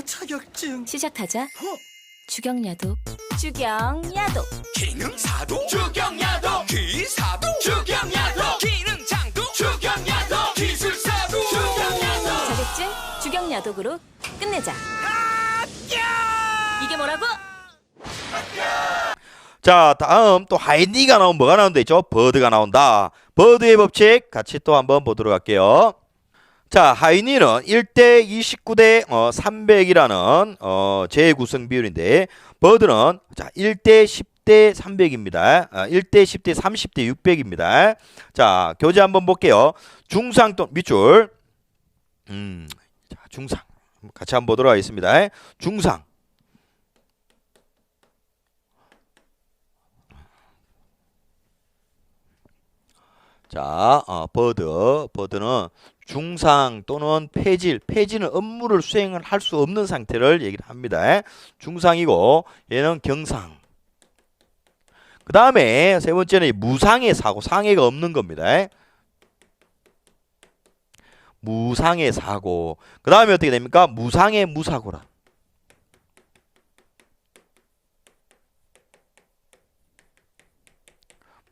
자격증. 시작하자. 주경야도. 주경야도. 기능사도 주경야도. 기사도 주경야도. 기능장도 주경야도. 기술사도 주경야도. 자격증 주경야독으로 끝내자. 이게 뭐라고? 자, 다음 또 하이니가 나오면 뭐가 나온다 있죠? 버드가 나온다. 버드의 법칙 같이 또 한번 보도록 할게요. 자, 하이니는 1대 29대 300이라는 재구성 비율인데, 버드는 자 1대 10대 300입니다. 1대 10대 30대 600입니다. 자, 교재 한번 볼게요. 중상 또 밑줄. 자, 중상 같이 한번 보도록 하겠습니다. 중상. 자, 버드는 중상 또는 폐지는 업무를 수행을 할 수 없는 상태를 얘기를 합니다. 중상이고 얘는 경상. 그 다음에 세 번째는 무상해 사고, 상해가 없는 겁니다. 무상해 사고. 그 다음에 어떻게 됩니까? 무상해 무사고라.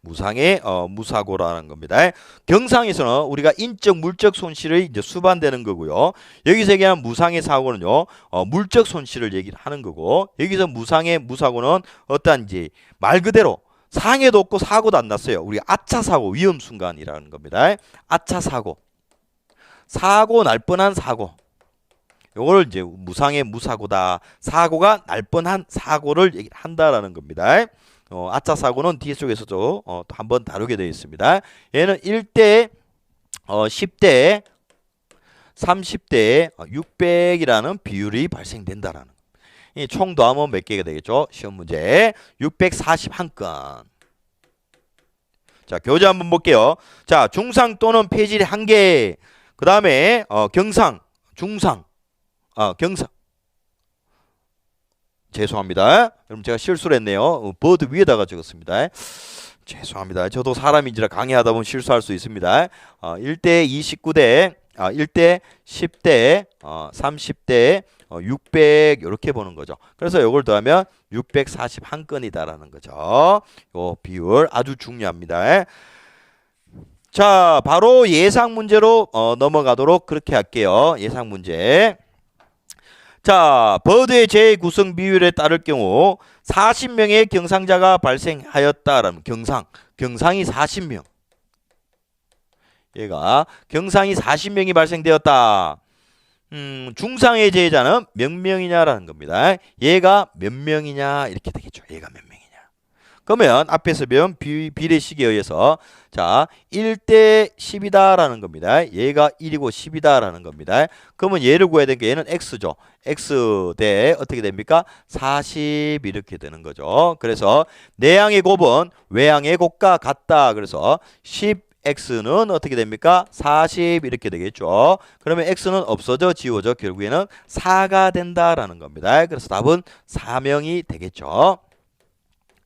무상의 무사고라는 겁니다. 경상에서는 우리가 인적 물적 손실을 이제 수반되는 거고요. 여기서 얘기하는 무상의 사고는요, 물적 손실을 얘기를 하는 거고, 여기서 무상의 무사고는 어떠한 이제 말 그대로 상해도 없고 사고도 안 났어요. 우리 아차 사고, 위험 순간이라는 겁니다. 아차 사고, 사고 날 뻔한 사고. 요걸 이제 무상의 무사고다. 사고가 날 뻔한 사고를 얘기한다라는 겁니다. 아차 사고는 뒤에 쪽에서도 또 한번 다루게 되어 있습니다. 얘는 1대 10대 30대 600이라는 비율이 발생된다라는. 이 총 더하면 몇 개가 되겠죠? 시험 문제 641건. 자, 교재 한번 볼게요. 자, 중상 또는 폐질의 한계. 그 다음에 경상, 중상, 경상. 죄송합니다. 여러분 제가 실수를 했네요. 버드 위에다가 적었습니다. 죄송합니다. 저도 사람인지라 강의하다 보면 실수할 수 있습니다. 1대 29대 1대 10대 30대 600 이렇게 보는 거죠. 그래서 이걸 더하면 641건이다라는 거죠. 요 비율 아주 중요합니다. 자, 바로 예상 문제로 넘어가도록 그렇게 할게요. 예상 문제. 자, 버드의 재구성 비율에 따를 경우 40명의 경상자가 발생하였다라는 경상이 40명. 얘가 경상이 40명이 발생되었다. 중상의 재자는 몇 명이냐라는 겁니다. 얘가 몇 명이냐 이렇게 되겠죠. 얘가 몇 명이냐. 그러면 앞에서 배운 비례식에 의해서 자 1대 10이다라는 겁니다. 얘가 1이고 10이다라는 겁니다. 그러면 얘를 구해야 되는 게 얘는 x죠. x 대 어떻게 됩니까? 40 이렇게 되는 거죠. 그래서 내양의 곱은 외양의 곱과 같다. 그래서 10x는 어떻게 됩니까? 40 이렇게 되겠죠. 그러면 x는 없어져 지워져 결국에는 4가 된다라는 겁니다. 그래서 답은 4명이 되겠죠.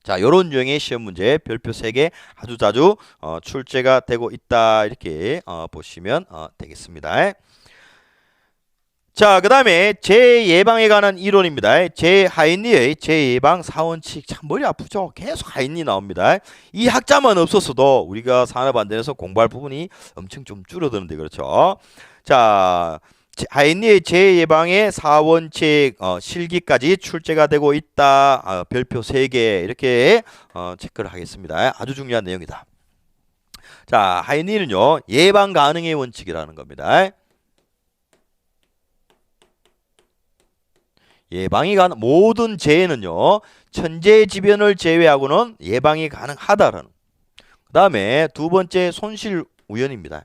자, 요런 유형의 시험 문제 별표 3개 아주 자주 출제가 되고 있다. 이렇게 보시면 되겠습니다. 자, 그 다음에 재예방에 관한 이론입니다. 하이니의 재예방 사원칙. 참 머리 아프죠? 계속 하이니 나옵니다. 이 학자만 없었어도 우리가 산업안전에서 공부할 부분이 엄청 좀 줄어드는데 그렇죠? 자, 하이니의 재예방의 사원칙 실기까지 출제가 되고 있다. 별표 3개 이렇게 체크를 하겠습니다. 아주 중요한 내용이다. 자, 하이니는요 예방 가능의 원칙이라는 겁니다. 예방이 가능 모든 재해는요 천재지변을 제외하고는 예방이 가능하다라는. 그 다음에 두 번째 손실 우연입니다.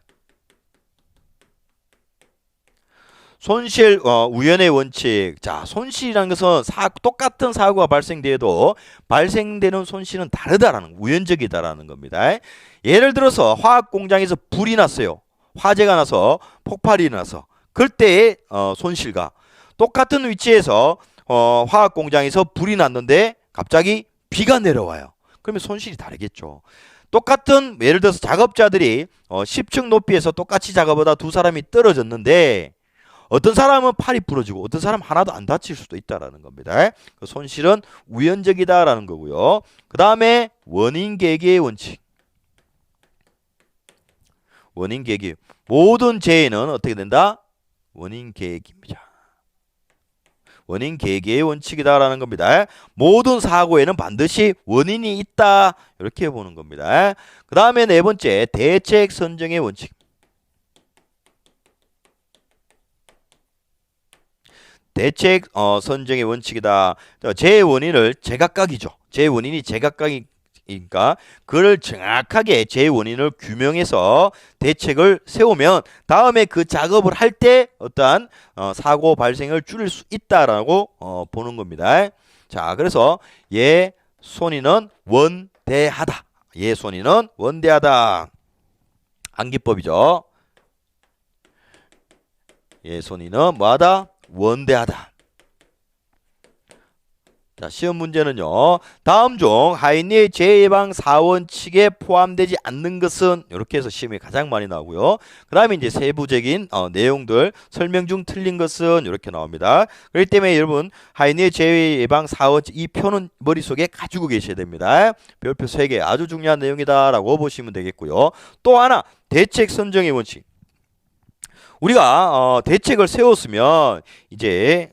손실 우연의 원칙. 자, 손실이라는 것은 똑같은 사고가 발생돼도 발생되는 손실은 다르다라는, 우연적이다라는 겁니다. 예를 들어서 화학 공장에서 불이 났어요. 화재가 나서 폭발이 나서 그럴 때의 손실과 똑같은 위치에서 화학 공장에서 불이 났는데 갑자기 비가 내려와요. 그러면 손실이 다르겠죠. 똑같은 예를 들어서 작업자들이 10층 높이에서 똑같이 작업하다 두 사람이 떨어졌는데 어떤 사람은 팔이 부러지고 어떤 사람 하나도 안 다칠 수도 있다라는 겁니다. 그 손실은 우연적이다라는 거고요. 그 다음에 원인 계기의 원칙. 원인 계기. 모든 재해는 어떻게 된다? 원인 계기입니다. 원인 계기의 원칙이다라는 겁니다. 모든 사고에는 반드시 원인이 있다. 이렇게 보는 겁니다. 그 다음에 네 번째, 대책 선정의 원칙. 대책 선정의 원칙이다. 제 원인을 제각각이죠. 제 원인이 제각각이니까 그를 정확하게 제 원인을 규명해서 대책을 세우면 다음에 그 작업을 할 때 어떠한 사고 발생을 줄일 수 있다라고 보는 겁니다. 자, 그래서 예 손이는 원대하다. 예 손이는 원대하다. 암기법이죠. 예 손이는 뭐하다? 원대하다. 자, 시험 문제는요. 다음 중 하인리의 재해예방 4원칙에 포함되지 않는 것은 이렇게 해서 시험에 가장 많이 나오고요. 그 다음에 이제 세부적인 내용들 설명 중 틀린 것은 이렇게 나옵니다. 그렇기 때문에 여러분 하인리의 재해예방 4원칙 이 표는 머릿속에 가지고 계셔야 됩니다. 별표 3개 아주 중요한 내용이다 라고 보시면 되겠고요. 또 하나 대책 선정의 원칙. 우리가 대책을 세웠으면 이제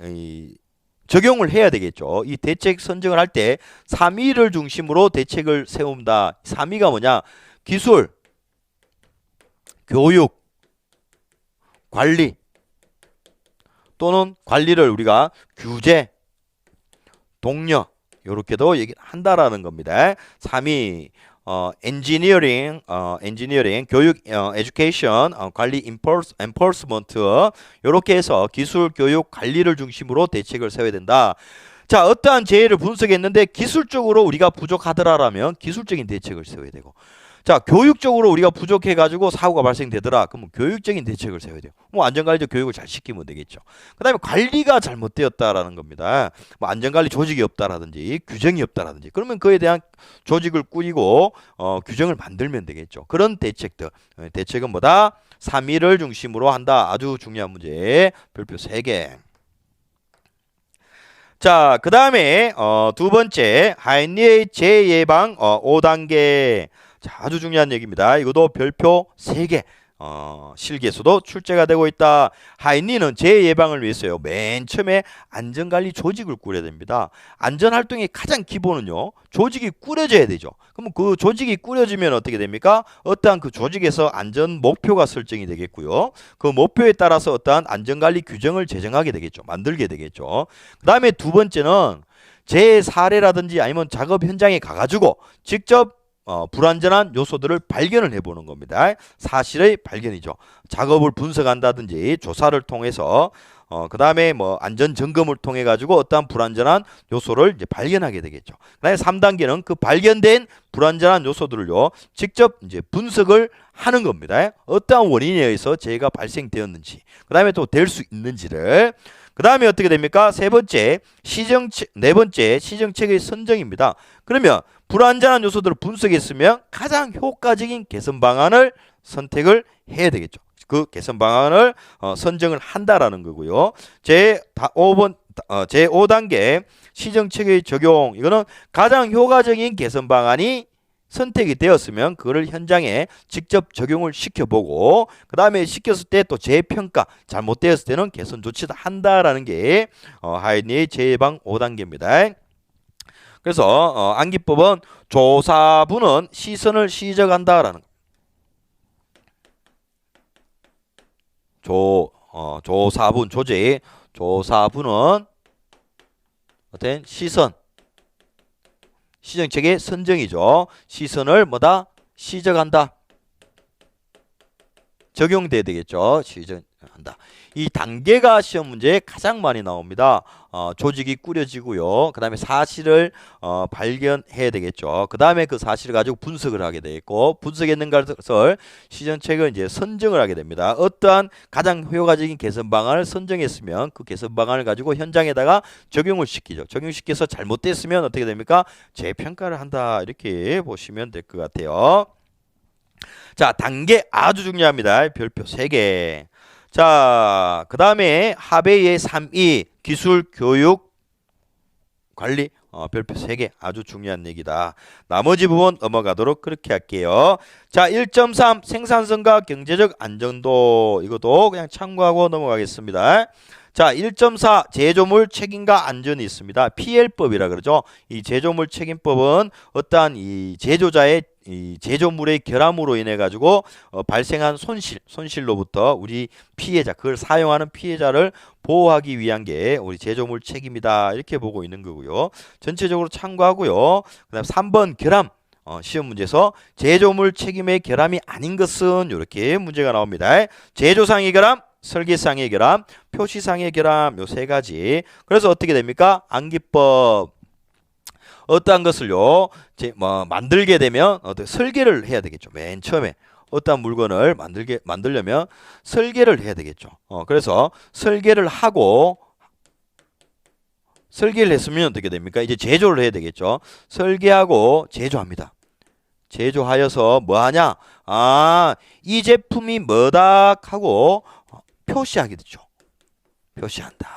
적용을 해야 되겠죠. 이 대책 선정을 할 때 3위를 중심으로 대책을 세운다. 3위가 뭐냐? 기술, 교육, 관리 또는 관리를 우리가 규제, 독려 이렇게도 얘기한다라는 겁니다. 3위 엔지니어링, 교육, 에듀케이션, 관리, enforcement 이렇게 해서 기술, 교육, 관리를 중심으로 대책을 세워야 된다. 자, 어떠한 재해를 분석했는데 기술적으로 우리가 부족하더라라면 기술적인 대책을 세워야 되고, 자, 교육적으로 우리가 부족해가지고 사고가 발생되더라. 그러면 교육적인 대책을 세워야 돼요. 뭐 안전관리적 교육을 잘 시키면 되겠죠. 그 다음에 관리가 잘못되었다라는 겁니다. 뭐 안전관리 조직이 없다라든지 규정이 없다라든지 그러면 그에 대한 조직을 꾸리고 규정을 만들면 되겠죠. 그런 대책들. 대책은 뭐다? 3위를 중심으로 한다. 아주 중요한 문제. 별표 3개. 자, 그 다음에 두 번째 하인리의 재예방 5단계. 자, 아주 중요한 얘기입니다. 이것도 별표 3개. 실기에서도 출제가 되고 있다. 하인리는 재해예방을 위해서요. 맨 처음에 안전관리 조직을 꾸려야 됩니다. 안전활동의 가장 기본은요. 조직이 꾸려져야 되죠. 그럼 그 조직이 꾸려지면 어떻게 됩니까? 어떠한 그 조직에서 안전 목표가 설정이 되겠고요. 그 목표에 따라서 어떠한 안전관리 규정을 제정하게 되겠죠. 만들게 되겠죠. 그 다음에 두 번째는 재해 사례라든지 아니면 작업 현장에 가가지고 직접 불안전한 요소들을 발견을 해보는 겁니다. 사실의 발견이죠. 작업을 분석한다든지 조사를 통해서 그 다음에 뭐 안전 점검을 통해 가지고 어떠한 불안전한 요소를 이제 발견하게 되겠죠. 그다음에 3단계는 그 발견된 불안전한 요소들을요 직접 이제 분석을 하는 겁니다. 어떠한 원인에 의해서 재해가 발생되었는지, 그 다음에 또 될 수 있는지를. 그 다음에 어떻게 됩니까? 네 번째 시정책의 선정입니다. 그러면 불안전한 요소들을 분석했으면 가장 효과적인 개선 방안을 선택을 해야 되겠죠. 그 개선 방안을 선정을 한다라는 거고요. 제5단계 시정책의 적용. 이거는 가장 효과적인 개선 방안이 선택이 되었으면 그거를 현장에 직접 적용을 시켜보고 그 다음에 시켰을 때 또 재평가 잘못되었을 때는 개선 조치도 한다라는 게 하인리의 재예방 5단계입니다. 그래서 암기법은 조사부는 시선을 시적한다라는 조사분 조제 조사부는 어떤 시선 시정책의 선정이죠. 시선을 뭐다? 시적한다. 적용돼야 되겠죠. 시정한다. 이 단계가 시험 문제에 가장 많이 나옵니다. 조직이 꾸려지고요. 그 다음에 사실을 발견해야 되겠죠. 그 다음에 그 사실을 가지고 분석을 하게 되겠고, 분석했는 것을 시정책을 이제 선정을 하게 됩니다. 어떠한 가장 효과적인 개선 방안을 선정했으면 그 개선 방안을 가지고 현장에다가 적용을 시키죠. 적용시켜서 잘못됐으면 어떻게 됩니까? 재평가를 한다. 이렇게 보시면 될 것 같아요. 자, 단계 아주 중요합니다. 별표 3개. 자, 그 다음에 하베이의 3이 기술, 교육, 관리 별표 3개 아주 중요한 얘기다. 나머지 부분 넘어가도록 그렇게 할게요. 자, 1.3 생산성과 경제적 안정도 이것도 그냥 참고하고 넘어가겠습니다. 자, 1.4 제조물 책임과 안전이 있습니다. PL법이라 그러죠. 이 제조물 책임법은 어떠한 이 제조자의 이 제조물의 결함으로 인해 가지고 발생한 손실로부터 우리 피해자, 그걸 사용하는 피해자를 보호하기 위한 게 우리 제조물 책임이다. 이렇게 보고 있는 거고요. 전체적으로 참고하고요. 그다음 3번 결함. 시험 문제에서 제조물 책임의 결함이 아닌 것은 이렇게 문제가 나옵니다. 제조상의 결함, 설계상의 결함, 표시상의 결함 요 세 가지. 그래서 어떻게 됩니까? 암기법 어떠한 것을요, 만들게 되면 설계를 해야 되겠죠. 맨 처음에 어떠한 물건을 만들려면 설계를 해야 되겠죠. 그래서 설계를 했으면 어떻게 됩니까? 이제 제조를 해야 되겠죠. 설계하고 제조합니다. 제조하여서 뭐 하냐? 이 제품이 뭐다 하고 표시하게 되죠. 표시한다.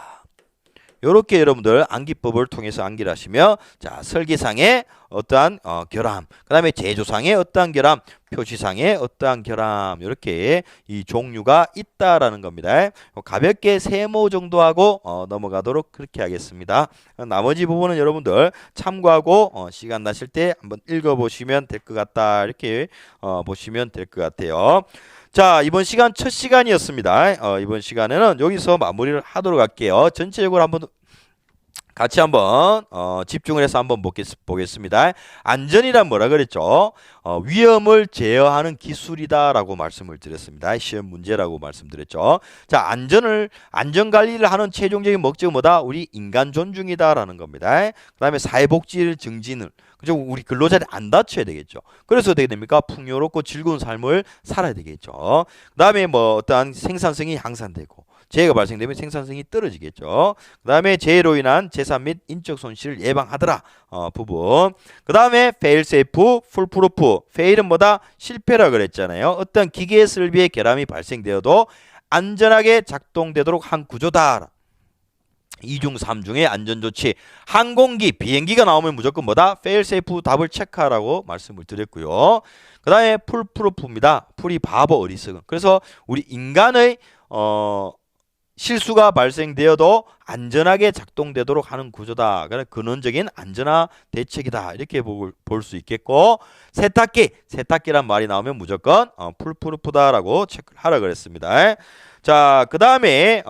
요렇게 여러분들 암기법을 통해서 암기를 하시면 자, 설계상의 어떠한 결함, 그 다음에 제조상의 어떠한 결함, 표시상의 어떠한 결함 이렇게 이 종류가 있다라는 겁니다. 가볍게 세모 정도 하고 넘어가도록 그렇게 하겠습니다. 나머지 부분은 여러분들 참고하고 시간 나실 때 한번 읽어보시면 될 것 같다 이렇게 보시면 될 것 같아요. 자, 이번 시간 첫 시간이었습니다. 이번 시간에는 여기서 마무리를 하도록 할게요. 전체적으로 같이 한번 집중을 해서 한번 보겠습니다. 안전이란 뭐라 그랬죠? 위험을 제어하는 기술이다라고 말씀을 드렸습니다. 시험 문제라고 말씀드렸죠. 자, 안전 관리를 하는 최종적인 목적은 뭐다? 우리 인간 존중이다라는 겁니다. 그다음에 사회복지 증진을 그죠? 우리 근로자들이 안 다쳐야 되겠죠. 그래서 어떻게 됩니까? 풍요롭고 즐거운 삶을 살아야 되겠죠. 그다음에 뭐 어떠한 생산성이 향상되고 재해가 발생되면 생산성이 떨어지겠죠. 그 다음에 재해로 인한 재산 및 인적 손실을 예방하더라 부분. 그 다음에 fail safe, foolproof. fail은 뭐다? 실패라 그랬잖아요. 어떤 기계 설비의 결함이 발생되어도 안전하게 작동되도록 한 구조다. 2중 3중의 안전조치. 항공기, 비행기가 나오면 무조건 뭐다? fail safe 답을 체크하라고 말씀을 드렸고요. 그 다음에 foolproof입니다. 풀이 바보 어리석은. 그래서 우리 인간의 실수가 발생되어도 안전하게 작동되도록 하는 구조다. 그래서 근원적인 안전화 대책이다. 이렇게 볼 수 있겠고, 세탁기란 말이 나오면 무조건 풀프루프다라고 체크하라 그랬습니다. 자, 그 다음에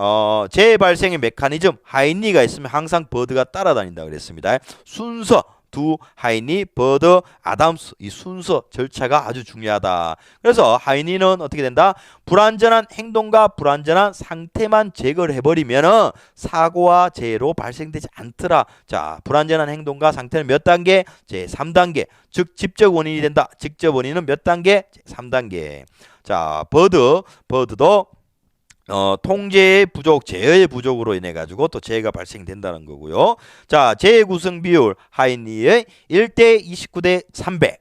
재해 발생의 메커니즘 하인리가 있으면 항상 버드가 따라다닌다 그랬습니다. 순서 하이니, 버드, 아담스 이 순서 절차가 아주 중요하다. 그래서 하이니는 어떻게 된다? 불안전한 행동과 불안전한 상태만 제거를 해버리면 사고와 재해로 발생되지 않더라. 자, 불안전한 행동과 상태는 몇 단계? 제3단계. 즉 직접 원인이 된다. 직접 원인은 몇 단계? 제3단계. 자, 버드도 통제의 부족, 제어의 부족으로 인해 가지고 또 재해가 발생된다는 거고요. 자, 재해 구성 비율 하이니의 1대 29대 300.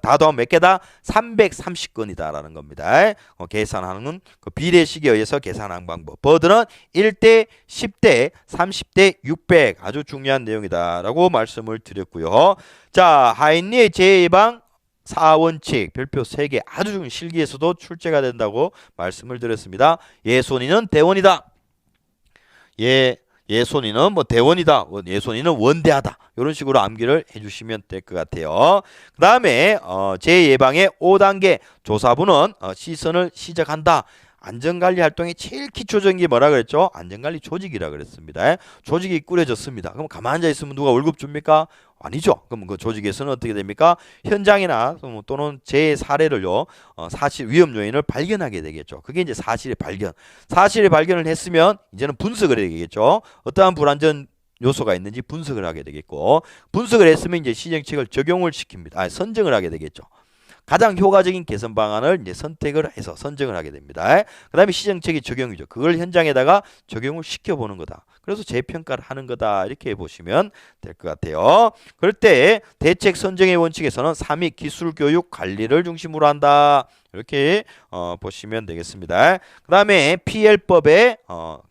다 더하면 몇 개다? 330건이다라는 겁니다. 계산하는 그 비례식에 의해서 계산하는 방법. 버드는 1대 10대 30대 600 아주 중요한 내용이다라고 말씀을 드렸고요. 자, 하이니의 재해 예방 4원칙 별표 3개 아주 중요한 실기에서도 출제가 된다고 말씀을 드렸습니다. 예손이는 대원이다. 예손이는 뭐 대원이다. 예손이는 원대하다. 이런 식으로 암기를 해주시면 될 것 같아요. 그 다음에 재예방의 5단계 조사부는 시선을 시작한다. 안전관리 활동의 제일 기초적인 게 뭐라 그랬죠? 안전관리 조직이라 그랬습니다. 조직이 꾸려졌습니다. 그럼 가만히 앉아 있으면 누가 월급 줍니까? 아니죠. 그럼 그 조직에서는 어떻게 됩니까? 현장이나 또는 재해 사례를요, 사실 위험 요인을 발견하게 되겠죠. 그게 이제 사실의 발견. 사실의 발견을 했으면 이제는 분석을 해야 되겠죠. 어떠한 불안전 요소가 있는지 분석을 하게 되겠고, 분석을 했으면 이제 시정책을 적용을 시킵니다. 선정을 하게 되겠죠. 가장 효과적인 개선 방안을 이제 선택을 해서 선정을 하게 됩니다. 그 다음에 시정책의 적용이죠. 그걸 현장에다가 적용을 시켜보는 거다. 그래서 재평가를 하는 거다. 이렇게 보시면 될 것 같아요. 그럴 때 대책 선정의 원칙에서는 3위 기술 교육 관리를 중심으로 한다. 이렇게 보시면 되겠습니다. 그 다음에 PL법의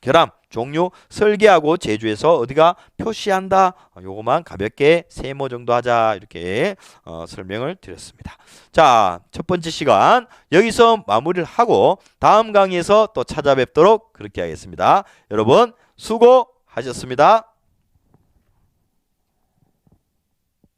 결함, 종류, 설계하고 제조해서 어디가 표시한다. 요거만 가볍게 세모 정도 하자. 이렇게 설명을 드렸습니다. 자, 첫 번째 시간 여기서 마무리를 하고 다음 강의에서 또 찾아뵙도록 그렇게 하겠습니다. 여러분 수고하셨습니다.